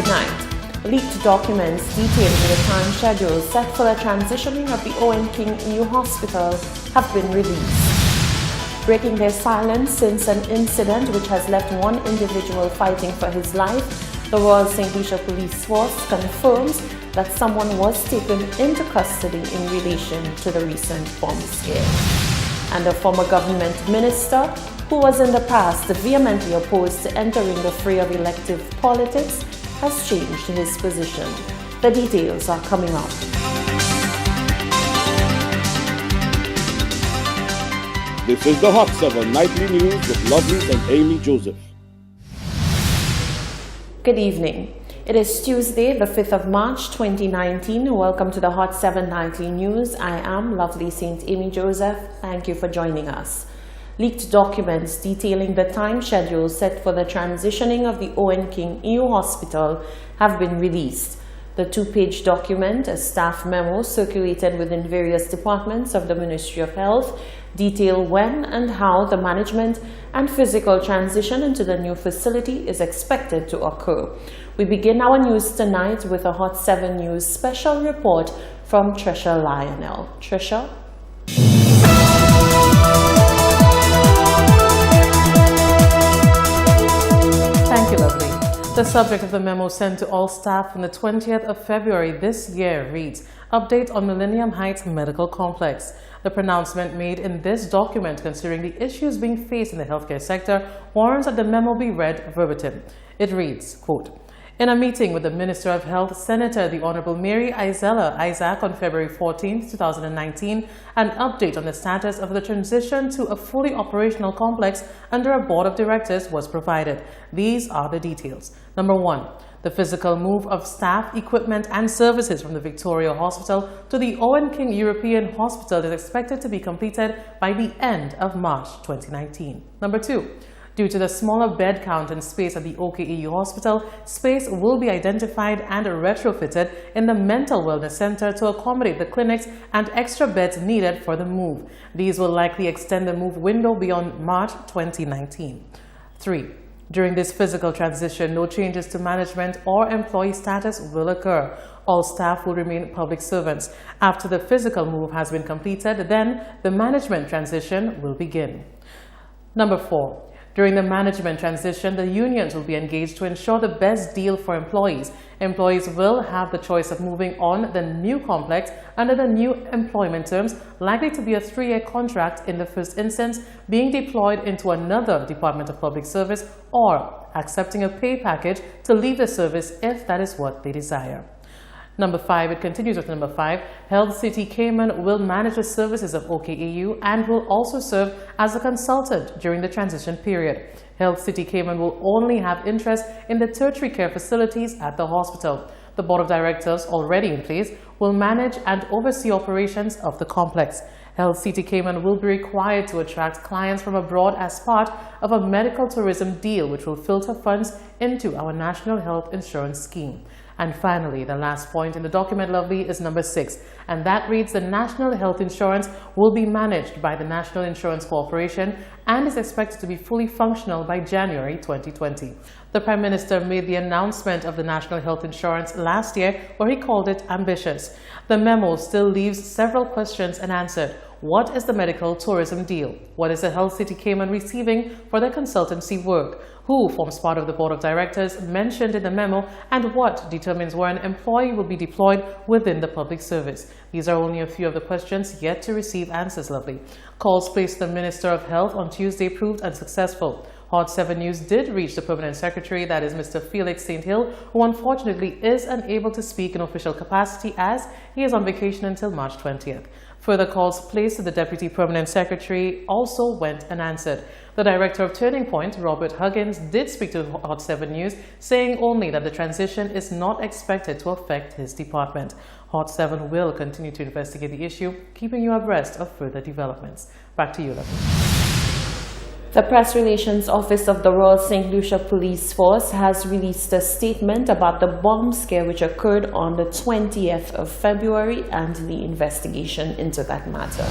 tonight. Leaked documents detailing the time schedule set for the transitioning of the Owen King EU Hospital have been released. Breaking their silence since an incident which has left one individual fighting for his life, the Royal St. Lucia Police Force confirms that someone was taken into custody in relation to the recent bomb scare. And a former government minister who was in the past vehemently opposed to entering the fray of elective politics has changed his position. The details are coming up. This is the Hot 7 Nightly News with Lovely and Amy Joseph. Good evening. It is Tuesday, the 5th of March 2019. Welcome to the Hot 7 Nightly News. I am Lovely St. Amy Joseph. Thank you for joining us. Leaked documents detailing the time schedule set for the transitioning of the Owen King EU Hospital have been released. The two-page document, a staff memo circulated within various departments of the Ministry of Health, detail when and how the management and physical transition into the new facility is expected to occur. We begin our news tonight with a Hot 7 News special report from Trisha Lionel. Trisha? Thank you, Lovely. The subject of the memo sent to all staff on the 20th of February this year reads, Update on Millennium Heights Medical Complex. The pronouncement made in this document considering the issues being faced in the healthcare sector warrants that the memo be read verbatim. It reads, quote, In a meeting with the Minister of Health, Senator the Honorable Mary Isella Isaac on February 14, 2019, an update on the status of the transition to a fully operational complex under a board of directors was provided. These are the details. Number 1. The physical move of staff, equipment and services from the Victoria Hospital to the Owen King European Hospital is expected to be completed by the end of March 2019. Number 2. Due to the smaller bed count and space at the OKEU Hospital, space will be identified and retrofitted in the Mental Wellness Center to accommodate the clinics and extra beds needed for the move. These will likely extend the move window beyond March 2019. 3. During this physical transition, no changes to management or employee status will occur. All staff will remain public servants. After the physical move has been completed, then the management transition will begin. Number 4. During the management transition, the unions will be engaged to ensure the best deal for employees. Employees will have the choice of moving on the new complex under the new employment terms, likely to be a 3-year contract in the first instance, being deployed into another Department of Public Service, or accepting a pay package to leave the service if that is what they desire. Number 5, it continues with number 5. Health City Cayman will manage the services of OKEU and will also serve as a consultant during the transition period. Health City Cayman will only have interest in the tertiary care facilities at the hospital. The board of directors, already in place, will manage and oversee operations of the complex. Health City Cayman will be required to attract clients from abroad as part of a medical tourism deal which will filter funds into our National Health Insurance Scheme. And finally, the last point in the document, Lovely, is number 6, and that reads, the National Health Insurance will be managed by the National Insurance Corporation and is expected to be fully functional by January 2020. The Prime Minister made the announcement of the National Health Insurance last year, where he called it ambitious. The memo still leaves several questions unanswered. What is the medical tourism deal? What is the Health City Cayman receiving for their consultancy work? Who forms part of the board of directors mentioned in the memo, and what determines where an employee will be deployed within the public service? These are only a few of the questions yet to receive answers, Lovely. Calls placed to the Minister of Health on Tuesday proved unsuccessful. Hot 7 News did reach the Permanent Secretary, that is Mr. Felix St. Hill, who unfortunately is unable to speak in official capacity as he is on vacation until March 20th. Further calls placed to the Deputy Permanent Secretary also went unanswered. The Director of Turning Point, Robert Huggins, did speak to Hot 7 News, saying only that the transition is not expected to affect his department. Hot 7 will continue to investigate the issue, keeping you abreast of further developments. Back to you, Lovely. The Press Relations Office of the Royal St. Lucia Police Force has released a statement about the bomb scare which occurred on the 20th of February and the investigation into that matter.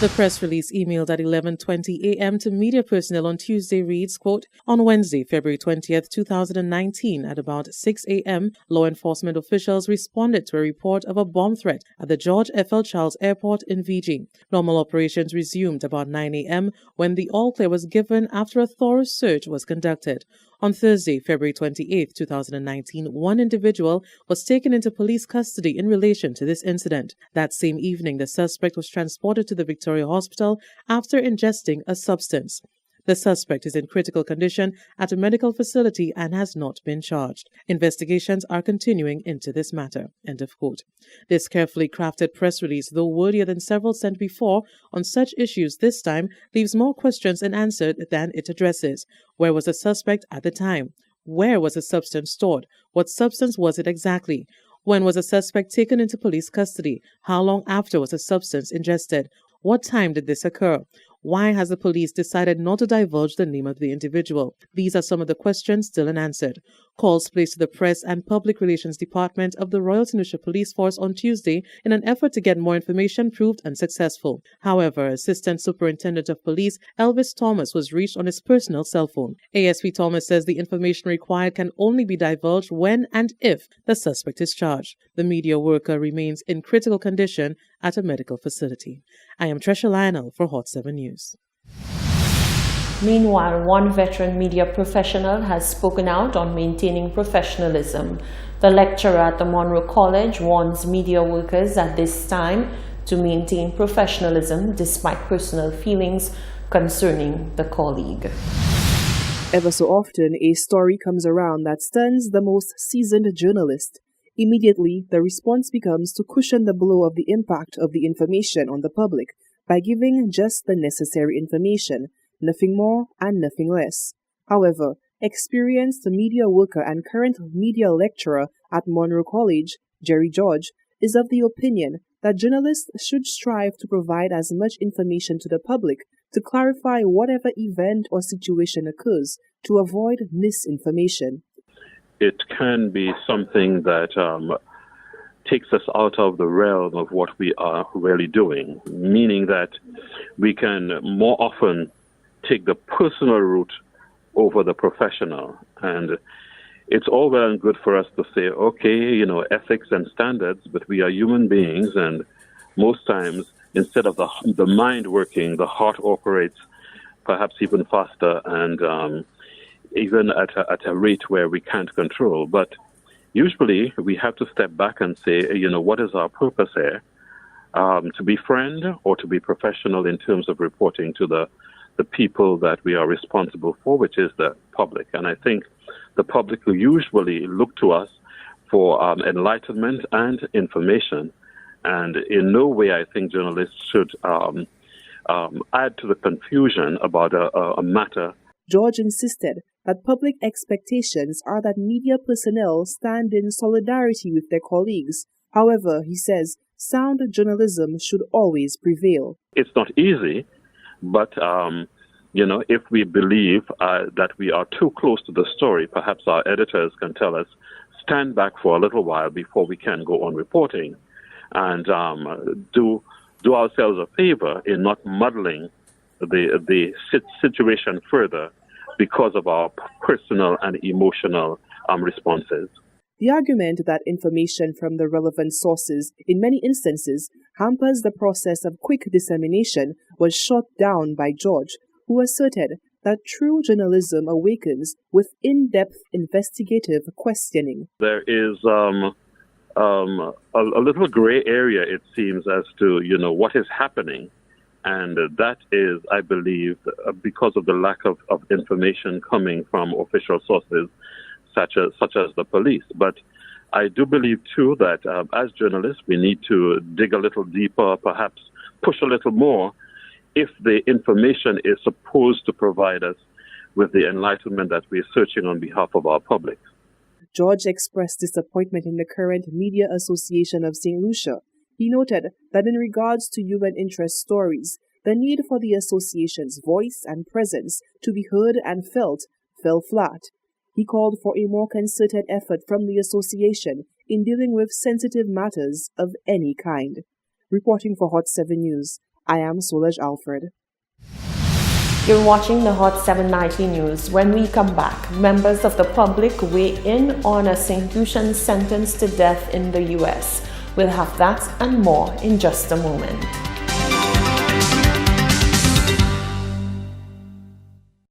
The press release emailed at 11:20 a.m. to media personnel on Tuesday reads, quote, "On Wednesday, February 20th, 2019, at about 6 a.m., law enforcement officials responded to a report of a bomb threat at the George F. L. Charles Airport in VG. Normal operations resumed about 9 a.m. when the all-clear was given after a thorough search was conducted. On Thursday, February 28, 2019, one individual was taken into police custody in relation to this incident. That same evening, the suspect was transported to the Victoria Hospital after ingesting a substance. The suspect is in critical condition at a medical facility and has not been charged. Investigations are continuing into this matter." End of quote. This carefully crafted press release, though wordier than several sent before on such issues this time, leaves more questions unanswered than it addresses. Where was the suspect at the time? Where was the substance stored? What substance was it exactly? When was the suspect taken into police custody? How long after was the substance ingested? What time did this occur? Why has the police decided not to divulge the name of the individual? These are some of the questions still unanswered. Calls placed to the Press and Public Relations Department of the Royal St. Lucia Police Force on Tuesday in an effort to get more information proved unsuccessful. However, Assistant Superintendent of Police Elvis Thomas was reached on his personal cell phone. ASP Thomas says the information required can only be divulged when and if the suspect is charged. The media worker remains in critical condition at a medical facility. I am Tresha Lionel for Hot 7 News. Meanwhile, one veteran media professional has spoken out on maintaining professionalism. The lecturer at the Monroe College warns media workers at this time to maintain professionalism despite personal feelings concerning the colleague. Ever so often, a story comes around that stuns the most seasoned journalist. Immediately, the response becomes to cushion the blow of the impact of the information on the public by giving just the necessary information, nothing more and nothing less. However, experienced media worker and current media lecturer at Monroe College, Jerry George, is of the opinion that journalists should strive to provide as much information to the public to clarify whatever event or situation occurs to avoid misinformation. It can be something that takes us out of the realm of what we are really doing, meaning that we can more often take the personal route over the professional. And it's all well and good for us to say, okay, ethics and standards, but we are human beings, and most times, instead of the mind working, the heart operates perhaps even faster and even at a rate where we can't control. But usually we have to step back and say, what is our purpose here? To be friend or to be professional in terms of reporting to the people that we are responsible for, which is the public. And I think the public will usually look to us for enlightenment and information. And in no way I think journalists should add to the confusion about a matter. George insisted that public expectations are that media personnel stand in solidarity with their colleagues. However, he says, sound journalism should always prevail. It's not easy, but, if we believe that we are too close to the story, perhaps our editors can tell us, stand back for a little while before we can go on reporting, and do ourselves a favor in not muddling the situation further because of our personal and emotional responses. The argument that information from the relevant sources, in many instances, hampers the process of quick dissemination was shot down by George, who asserted that true journalism awakens with in-depth investigative questioning. There is a little gray area, it seems, as to, what is happening. And that is, I believe, because of the lack of information coming from official sources such as the police. But I do believe, too, that as journalists, we need to dig a little deeper, perhaps push a little more, if the information is supposed to provide us with the enlightenment that we're searching on behalf of our public. George expressed disappointment in the current Media Association of St. Lucia. He noted that in regards to human interest stories, the need for the association's voice and presence to be heard and felt fell flat. He called for a more concerted effort from the association in dealing with sensitive matters of any kind. Reporting for Hot 7 News, I am Solaj Alfred. You're watching the Hot 790 News. When we come back, members of the public weigh in on a St. Lucian sentenced to death in the U.S. We'll have that and more in just a moment.